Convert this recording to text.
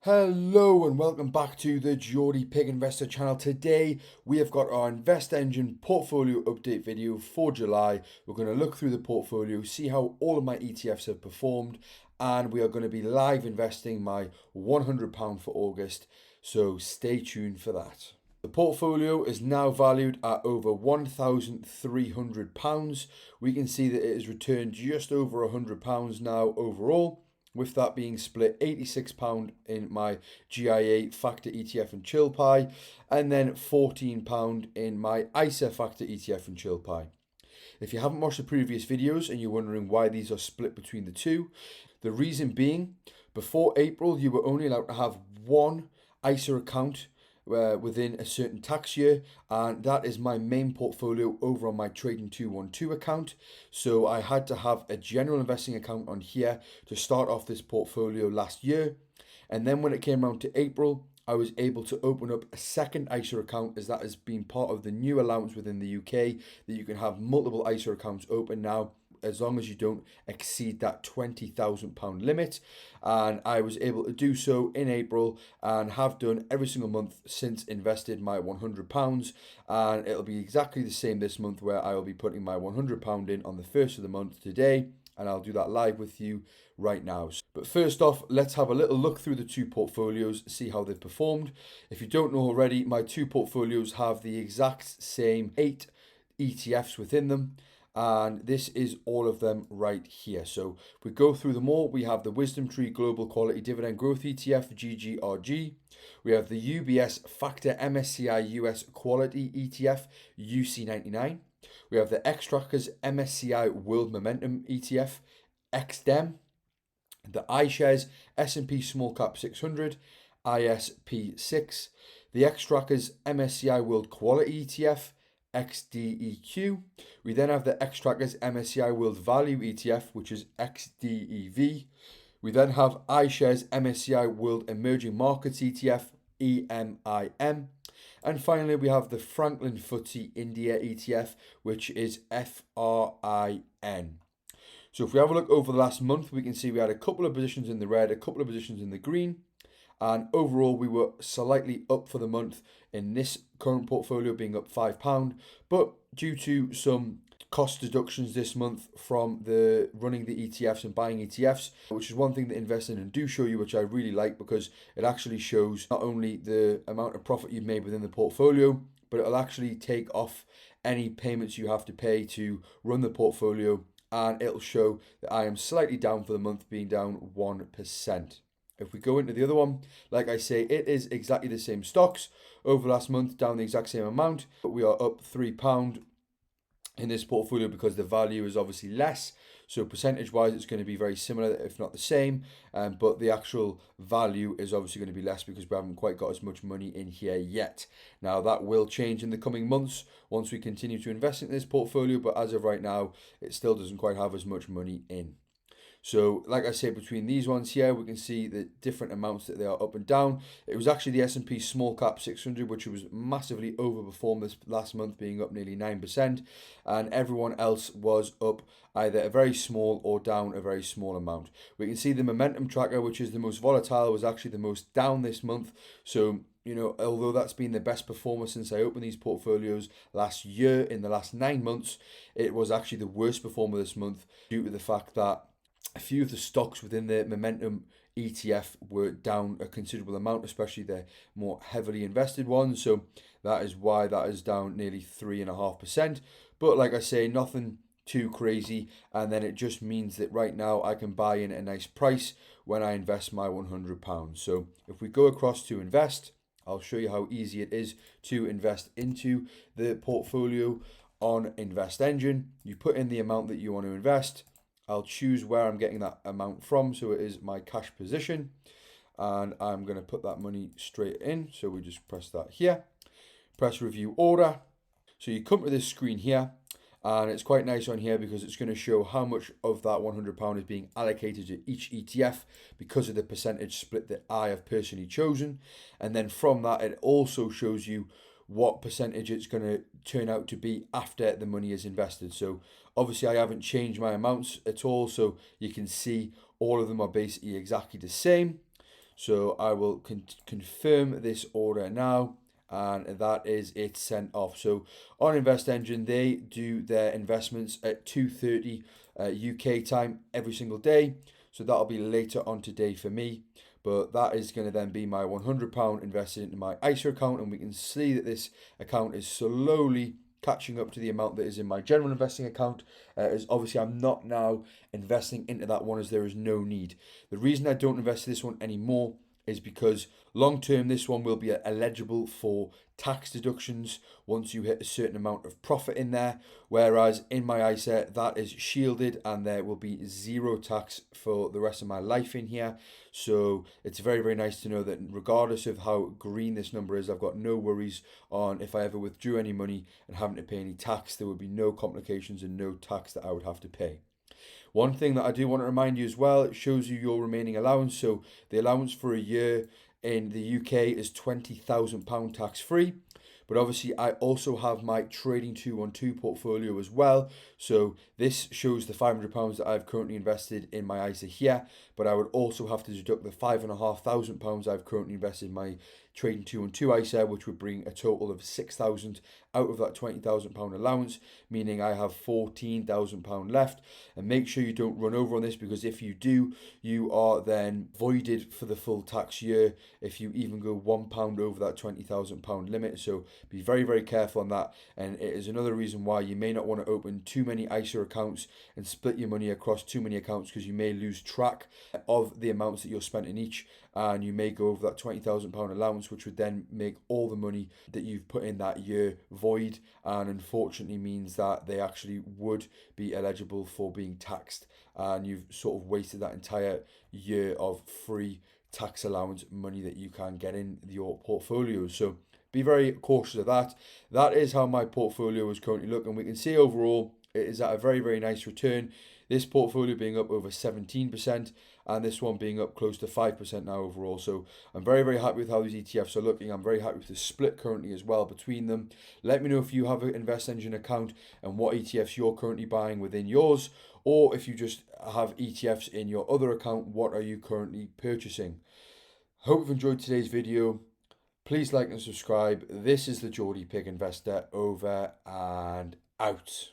Hello and welcome back to the Geordie Pig Investor channel. Today we have got our InvestEngine portfolio update video for July. We're going to look through the portfolio, see how all of my ETFs have performed, and we are going to be live investing my £100 for August, so stay tuned for that. The portfolio is now valued at over £1,300. We can see that it has returned just over £100 now overall, with that being split £86 in my GIA Factor ETF and Chill Pie, and then £14 in my ISA Factor ETF and Chill Pie. If you haven't watched the previous videos and you're wondering why these are split between the two, the reason being, before April you were only allowed to have one ISA account within a certain tax year, and that is my main portfolio over on my Trading 212 account. So I had to have a general investing account on here to start off this portfolio last year, and then when it came around to April, I was able to open up a second ISA account, as that has been part of the new allowance within the UK that you can have multiple ISA accounts open now, as long as you don't exceed that £20,000 limit. And I was able to do so in April and have done every single month since invested my £100. And it'll be exactly the same this month, where I will be putting my £100 in on the first of the month today, and I'll do that live with you right now. But first off, let's have a little look through the two portfolios, see how they've performed. If you don't know already, my two portfolios have the exact same 8 ETFs within them, and this is all of them right here. So if we go through them all, we have the Wisdom Tree Global Quality Dividend Growth ETF, GGRG. We have the UBS Factor MSCI US Quality ETF, UC99. We have the Xtrackers MSCI World Momentum ETF, XDEM. The iShares S&P Small Cap 600, ISP6. The Xtrackers MSCI World Quality ETF, XDEQ. We then have the Xtrackers MSCI World Value ETF, which is XDEV. We then have iShares MSCI World Emerging Markets ETF, EMIM. And finally, we have the Franklin FTSE India ETF, which is FRIN. So if we have a look over the last month, we can see we had a couple of positions in the red, a couple of positions in the green, and overall we were slightly up for the month in this current portfolio, being up £5. But due to some cost deductions this month from the running the ETFs and buying ETFs, which is one thing that InvestEngine do show you, which I really like, because it actually shows not only the amount of profit you've made within the portfolio, but it'll actually take off any payments you have to pay to run the portfolio, and it'll show that I am slightly down for the month, being down 1%. If we go into the other one, like I say, it is exactly the same stocks over last month, down the exact same amount, but we are up £3 in this portfolio because the value is obviously less. So percentage wise, it's going to be very similar, if not the same, but the actual value is obviously going to be less because we haven't quite got as much money in here yet. Now that will change in the coming months once we continue to invest in this portfolio, but as of right now, it still doesn't quite have as much money in. So like I said, between these ones here, we can see the different amounts that they are up and down. It was actually the S&P Small Cap 600, which was massively overperformed this last month, being up nearly 9%. And everyone else was up either a very small or down a very small amount. We can see the momentum tracker, which is the most volatile, was actually the most down this month. So, you know, although that's been the best performer since I opened these portfolios last year, in the last 9 months, it was actually the worst performer this month due to the fact that a few of the stocks within the Momentum ETF were down a considerable amount, especially the more heavily invested ones. So that is why that is down nearly 3.5%. But like I say, nothing too crazy. And then it just means that right now I can buy in a nice price when I invest my £100. So if we go across to invest, I'll show you how easy it is to invest into the portfolio on InvestEngine. You put in the amount that you want to invest. I'll choose where I'm getting that amount from, so it is my cash position, and I'm going to put that money straight in. So we just press that here, press review order. So you come to this screen here, and it's quite nice on here because it's going to show how much of that £100 is being allocated to each ETF because of the percentage split that I have personally chosen. And then from that, it also shows you what percentage it's going to turn out to be after the money is invested. So obviously I haven't changed my amounts at all, so you can see all of them are basically exactly the same. So I will confirm this order now, and that is it sent off. So on InvestEngine, they do their investments at 2:30 UK time every single day. So that'll be later on today for me. But that is going to then be my £100 invested into my ISA account, and we can see that this account is slowly catching up to the amount that is in my general investing account, as obviously I'm not now investing into that one as there is no need. The reason I don't invest in this one anymore is because long term this one will be eligible for tax deductions once you hit a certain amount of profit in there, whereas in my ISA that is shielded and there will be zero tax for the rest of my life in here. So it's very, very nice to know that regardless of how green this number is, I've got no worries on if I ever withdrew any money and having to pay any tax. There would be no complications and no tax that I would have to pay. One thing that I do want to remind you as well, it shows you your remaining allowance. So the allowance for a year in the UK is £20,000 tax free. But obviously, I also have my Trading 212 portfolio as well. So this shows the £500 that I've currently invested in my ISA here. But I would also have to deduct the £5,500 I've currently invested in my Trading 212 ISA, which would bring a total of 6,000 out of that £20,000 allowance, meaning I have £14,000 left. And make sure you don't run over on this, because if you do, you are then voided for the full tax year if you even go £1 over that £20,000 limit. So be very, very careful on that. And it is another reason why you may not want to open too many ISA accounts and split your money across too many accounts, because you may lose track of the amounts that you're spent in each, and you may go over that £20,000 allowance, which would then make all the money that you've put in that year void, and unfortunately means that they actually would be eligible for being taxed, and you've sort of wasted that entire year of free tax allowance money that you can get in your portfolio. So be very cautious of that. That is how my portfolio is currently looking. We can see overall it is at a very, very nice return. This portfolio being up over 17%, and this one being up close to 5% now overall. So I'm very, very happy with how these ETFs are looking. I'm very happy with the split currently as well between them. Let me know if you have an InvestEngine account and what ETFs you're currently buying within yours, or if you just have ETFs in your other account, what are you currently purchasing? Hope you've enjoyed today's video. Please like and subscribe. This is the Geordie Pig Investor, over and out.